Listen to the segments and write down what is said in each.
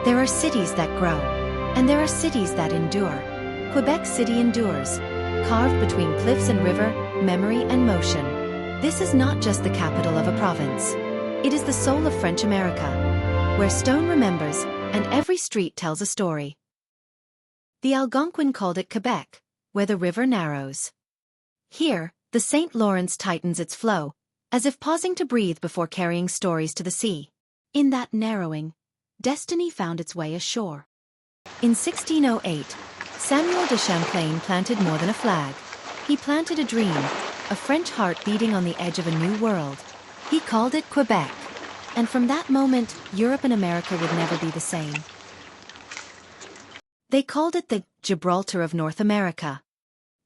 There are cities that grow, and there are cities that endure. Quebec City endures, carved between cliffs and river, memory and motion. This is not just the capital of a province. It is the soul of French America, where stone remembers, and every street tells a story. The Algonquin called it Quebec, where the river narrows. Here, the St. Lawrence tightens its flow, as if pausing to breathe before carrying stories to the sea. In that narrowing, destiny found its way ashore. In 1608, Samuel de Champlain planted more than a flag. He planted a dream, a French heart beating on the edge of a new world. He called it Quebec. And from that moment, Europe and America would never be the same. They called it the Gibraltar of North America.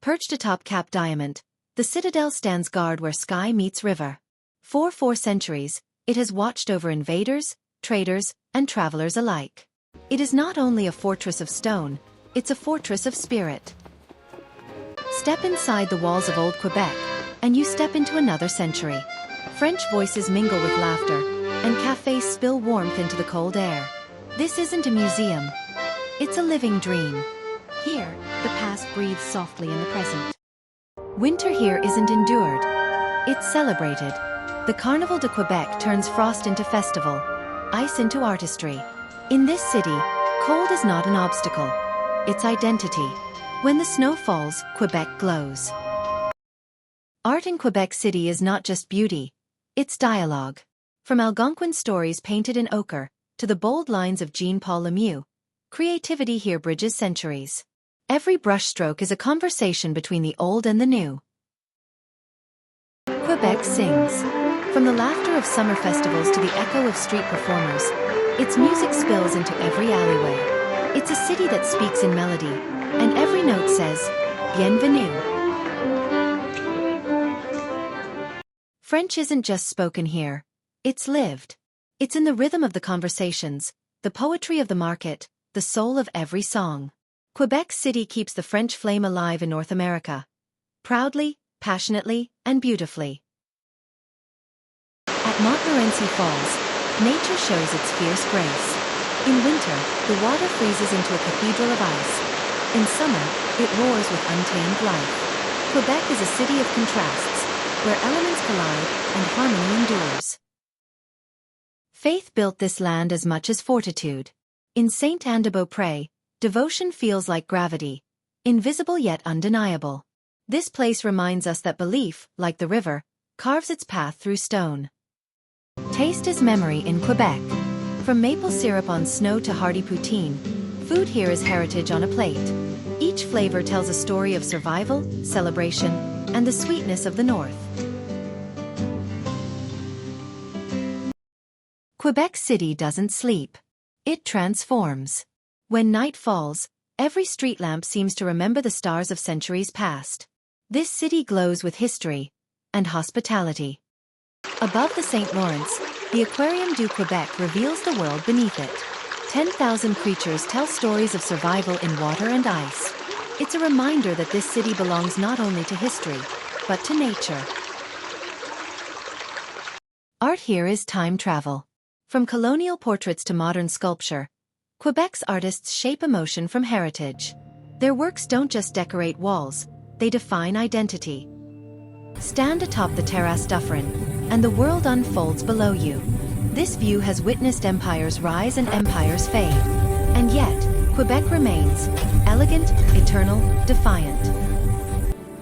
Perched atop Cap Diamant, the Citadelle stands guard where sky meets river. For 4 centuries, it has watched over invaders, traders, and travelers alike. It is not only a fortress of stone, it's a fortress of spirit. Step inside the walls of Old Quebec, and you step into another century. French voices mingle with laughter, and cafés spill warmth into the cold air. This isn't a museum. It's a living dream. Here, the past breathes softly in the present. Winter here isn't endured. It's celebrated. The Carnival de Quebec turns frost into festival, ice into artistry. In this city, cold is not an obstacle. It's identity. When the snow falls, Quebec glows. Art in Quebec City is not just beauty. It's dialogue. From Algonquin stories painted in ochre, to the bold lines of Jean-Paul Lemieux, creativity here bridges centuries. Every brushstroke is a conversation between the old and the new. Quebec sings. From the laughter of summer festivals to the echo of street performers, its music spills into every alleyway. It's a city that speaks in melody, and every note says, Bienvenue. French isn't just spoken here. It's lived. It's in the rhythm of the conversations, the poetry of the market, the soul of every song. Quebec City keeps the French flame alive in North America. Proudly, passionately, and beautifully. At Montmorency Falls, nature shows its fierce grace. In winter, the water freezes into a cathedral of ice. In summer, it roars with untamed life. Quebec is a city of contrasts, where elements collide and harmony endures. Faith built this land as much as fortitude. In Saint-Anne-de-Beaupré, devotion feels like gravity, invisible yet undeniable. This place reminds us that belief, like the river, carves its path through stone. Taste is memory in Quebec. From maple syrup on snow to hearty poutine, food here is heritage on a plate. Each flavor tells a story of survival, celebration, and the sweetness of the North. Quebec City doesn't sleep. It transforms. When night falls, every street lamp seems to remember the stars of centuries past. This city glows with history and hospitality. Above the St. Lawrence, the Aquarium du Québec reveals the world beneath it. 10,000 creatures tell stories of survival in water and ice. It's a reminder that this city belongs not only to history, but to nature. Art here is time travel. From colonial portraits to modern sculpture, Quebec's artists shape emotion from heritage. Their works don't just decorate walls, they define identity. Stand atop the Terrasse Dufferin, and the world unfolds below you. This view has witnessed empires rise and empires fade. And yet, Quebec remains, elegant, eternal, defiant.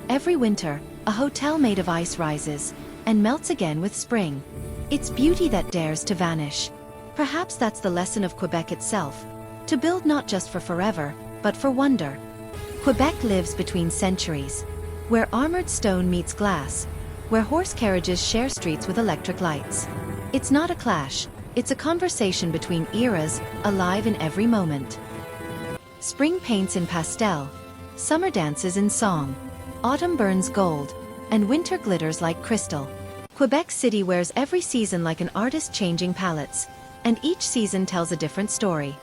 Every winter, a hotel made of ice rises, and melts again with spring. It's beauty that dares to vanish. Perhaps that's the lesson of Quebec itself, to build not just for forever, but for wonder. Quebec lives between centuries, where armored stone meets glass, where horse carriages share streets with electric lights. It's not a clash, it's a conversation between eras, alive in every moment. Spring paints in pastel, summer dances in song, autumn burns gold, and winter glitters like crystal. Quebec City wears every season like an artist changing palettes, and each season tells a different story.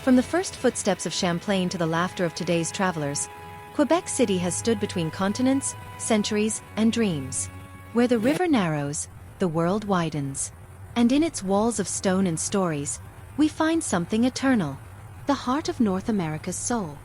From the first footsteps of Champlain to the laughter of today's travelers, Quebec City has stood between continents, centuries, and dreams. Where the river narrows, the world widens. And in its walls of stone and stories, we find something eternal, the heart of North America's soul.